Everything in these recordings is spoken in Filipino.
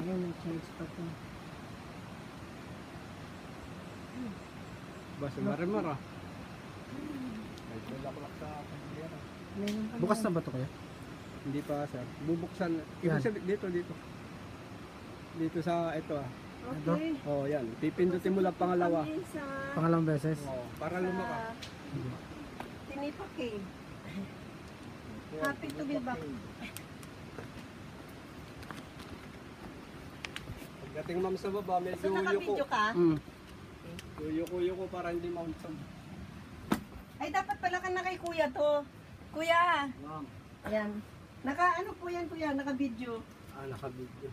Ayun, may change pa to. Basta marimar ah. Ay, bulaklak sa pagkira. Meron pa Bukas naman. na ba ito kaya? Hindi pa sir. Bubuksan. Yan. Ibig sabihin, dito. Dito sa ito ah. Okay. Oh, yan. Pipindutin mo lang pangalawa. Kami sa Pangalawang beses? Oh, para lumaka. Tinipak eh. Happy to be back. Pagdating ma'am sa baba, medyo So, naka-video ka? Mm. Kuyo ko para hindi mauntog. Ay, dapat pala ka na kay kuya to. Kuya! Ma'am. Ayan. Ano po yan, kuya? Naka-video. Ah, naka-video.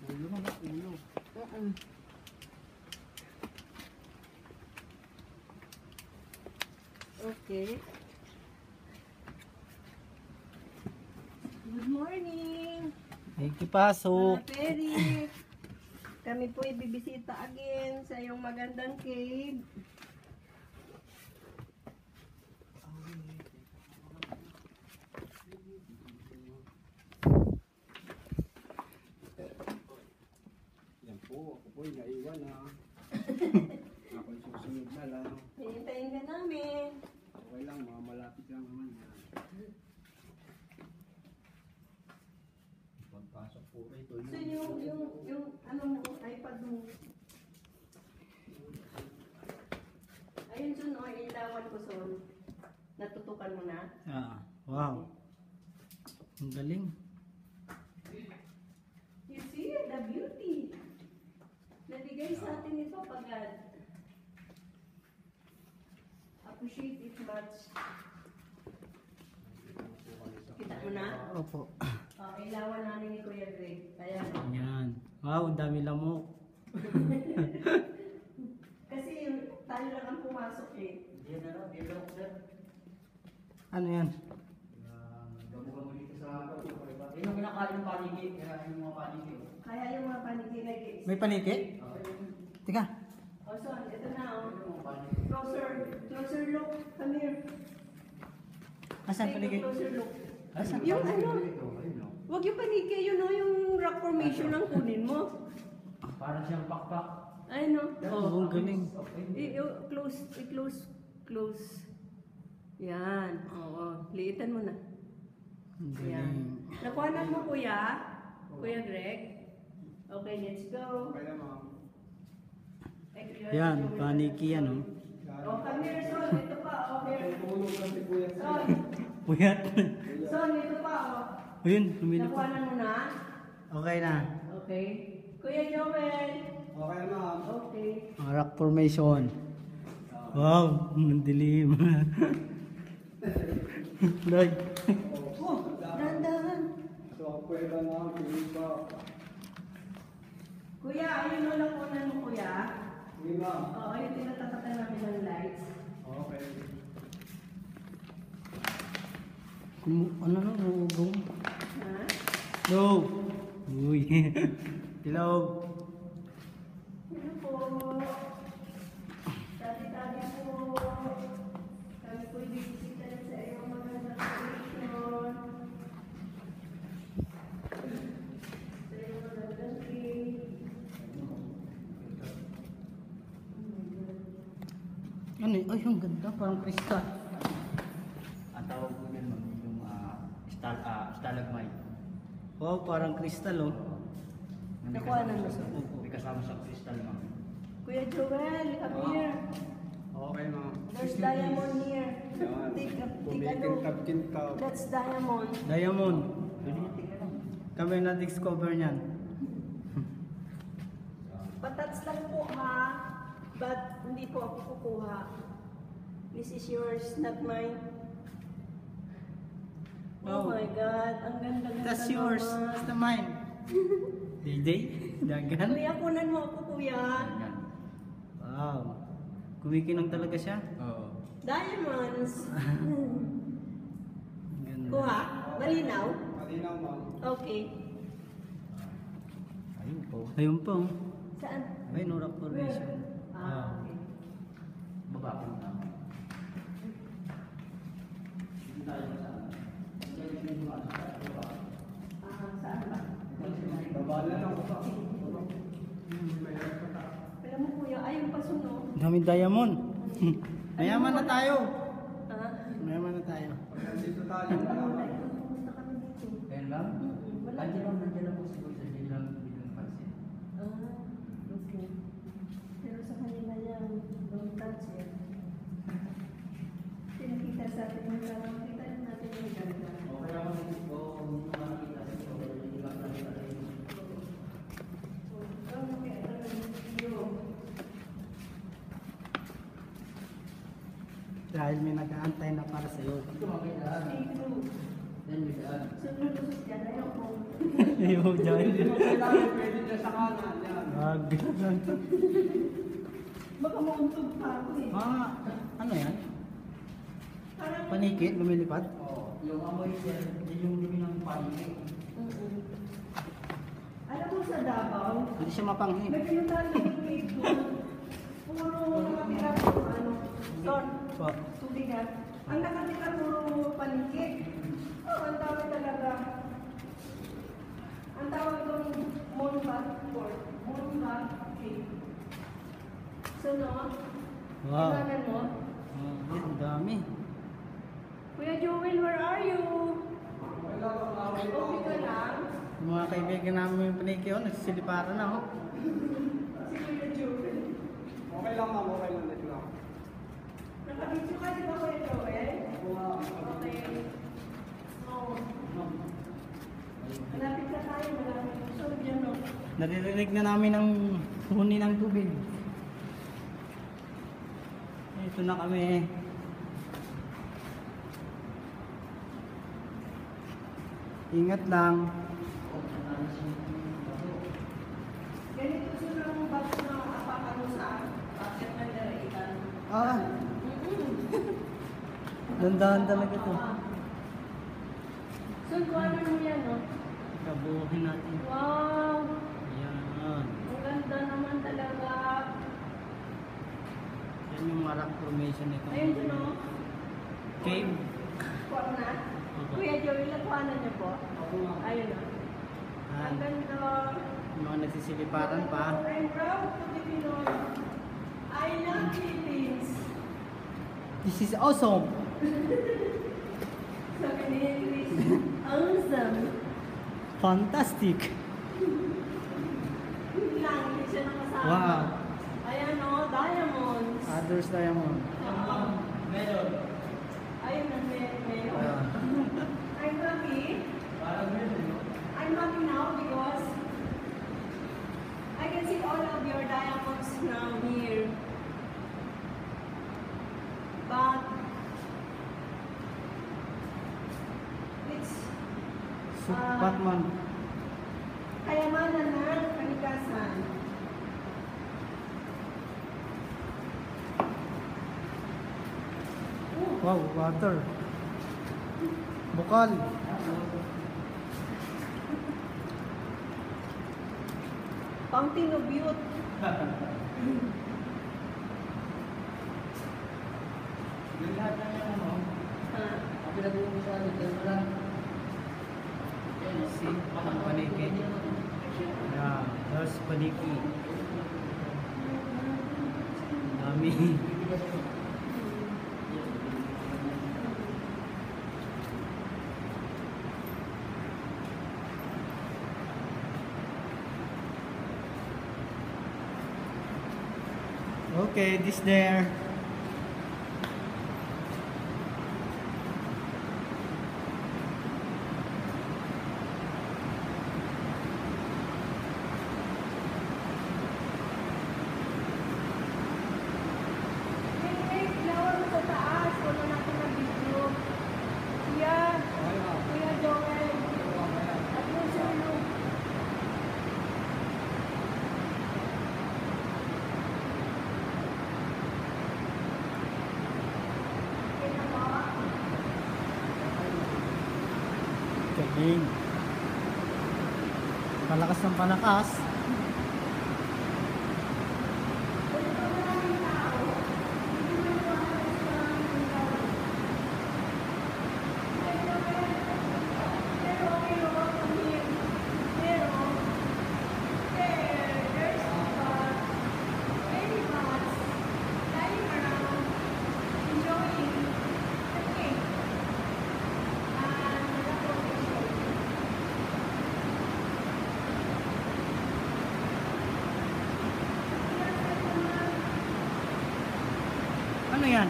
Ulo na, ulo. Okay. Good morning! Thank you, pasok. Mga Peri! Kami po ibibisita again sa iyong magandang cave. Yan po, ako po'y naiwan na. Ako'y susunod na lang. Hintayin ka namin. Okay lang, mga malapit lang naman yan. Pagpasok po ito. So yung ano mo, iPad mo. Ayun son, o ilawan ko son. Natutukan mo na. Ah, wow. Ang galing. You see the beauty. Nabigay sa atin ito pagad. Appreciate it much. Kita mo na? Opo. Ilawan namin ni Kuya Greg. Ayan. Yan. Wow, ang dami lamok. Kasi tayo lang ang pumasok eh. Ano yan? Yun yung kinakain ng paniki, kaya yung mga paniki. Kaya yung mga panikinig is... May paniki? Tika. Oh, son, ito na oh. Closer look. Come here. Asan Take a paniki? closer look. Asan? Yung ano, wag yung paniki, yun oh, yung rock formation ang kunin mo. Parang siyang pakpak. Ay no. Oh, ang galing. Close. Yan. Oo. Liitan mo na. Ang Yan. galing. Nakuhanan mo kuya? Kuya Greg? Okay, let's go. Okay na ma'am. Yan, paniki yan, oh. Oh, come here, son. Ito pa, oh. Here. Tulog lang si Kuya. Son. Puyat. Son, ito pa, oh. Ayun, lumilip pa. Nakuhanan mo na? Okay na. Okay. Kuya Joel. Okay na ma'am. Okay. Rock formation. Wow, ang dilim. Loy. Oh, dahan-dahan. So, ako pwede na ba? Kuya, ayun mo lang kunan mo, kuya. Hindi ma'am. Oo, ayun tinatatatan namin ng lights. Okay. Ano na, umugong. Ha? No. Uy. Hello. Ano po? Tabi-tabi po. Kami po ibibisita sa iyong magandang station. Sa iyong magandang cave. Ano eh? Ay, ang ganda. Parang kristal. Ang tawag po yan, ma'am, yung stalagmite. Wow, parang kristal, oh. Nakuhanan mo, sir? May kasama sa crystal, ma'am. Kuya Joel, come here. Okay ma'am. There's diamond here. Yan. Take a look. Kumikintab-kintab. That's diamond. Diamond. Kami na-discover niyan. Patats lang po ha. But hindi po ako kukuha. This is yours, not mine. Oh Oh. my God, ang ganda-ganda That's yours. naman. That's the mine. Day-day? Dagan? Kuya, kunan mo ako, kuya. Yan. Wow. Kumikinang talaga siya. Oo. Diamonds. Ang ganda. Kuha? Malinaw? Malinaw ma'am. Okay. Ayun po. Ayun po. Saan? Ay, no rock formation. Okay. Baba po na. Dito tayo sa daming diamond. Mayaman na tayo. Ha? Mayaman na tayo. Dito tayo. Pumunta kami dito. Ayan lang. Wala. Nandiyan lang po siguro sa hindi lang pansin. Okay. Pero sa kanila yan, don't touch it. Pinakita sa atin ng parang kita natin yung ganda. Okay ako sa po, hindi mo makakita sa ito. Hindi ka nakita sa ito. So, ikaw nakita ng video. Dahil may nag-aantay na para sa'yo. Ito makita. Stay true. Then may daan. Sunod usos yan, ayaw ko. Ayaw dyan. Hindi mo kailangan pwede dyan sa kanan. Yan. Baka mauntog pa ako eh. Mga, ano yan? Parang Paniki, lumilipad? Oo. Yung amoy niya, yun yung dumi ng paningin. Alam mo sa Davao, Hindi siya mapanghi. may pinuntahan ng cave doon. Puro nakatira po, ano, Son, Po. tubig ha. Ang nakatira puro panikik. Oh, ang tawag talaga. Ang tawag doon, Monbat Fort. Monbat Cave. So, no? Wow. Ibanan mo? Ang dami. Kuya Joel, where are you? Okay ka lang? Yung mga kaibigan namin yung paniki, oh, nagsisiliparan na, oh. Si Kuya Joel. Okay lang ma'am, okay lang. Dito lang. Nakabidyo ka, di ba Kuya Joel? Okay. Oh. Malapit na tayo, malapit. So, dyan no. Naririnig na namin ang huni ng tubig. Ito na kami. Ingat lang. Ganito sila ang bago na apakano sa bakit na daraitan. Ah, dandahan talaga to. So, kuwanan mo yan, no? Kabuhin natin. Wow! Yan. Ang ganda naman talaga. Yan yung rock formation nito. Ayun dun, no? Cave. Kuwan na. Opo. Kuya Joey, nakuhanan niyo po. Ayun, no? Ang Yan. ganda. Yung mga nagsisiliparan pa. I'm proud to be Pinoy. I love Philippines. This is awesome. Sabi ni Chris, awesome. Fantastic. Yun lang, hindi siya nakasama. Wow. Ayan, no? Diamonds. Others diamond. Meron. Ayun na, meron. Ah. I'm happy. Parang meron, no? I'm happy now because I can see all of your diamonds now here. But it's Batman. kayamanan ng kalikasan. Wow, water. Bukal. Fountain of Youth. Yung lahat na yan, ano? Ha? Ang pinag-uwi mo sa atin, dito lang. Si ang paniki. Yeah, there's paniki. Dami. Okay, this there. May flower mo sa taas. Wala natin ng video. Kuya, Kuya Joel. At yung sulo. Okay na ba? Galing. Palakas ng palakas. Ano yan?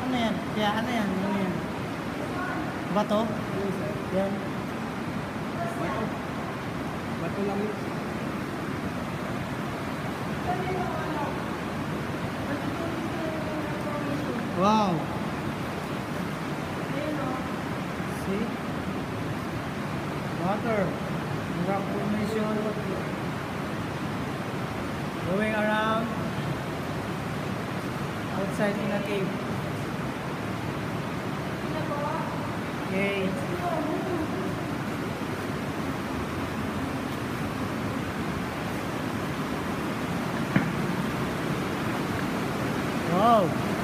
Ano yan? Kaya ano yan? Ano yan? Bato? Yan. Bato. Bato lang yun. Wow. See? Water. Rock formation. Going around outside in a cave. Okay. Wow.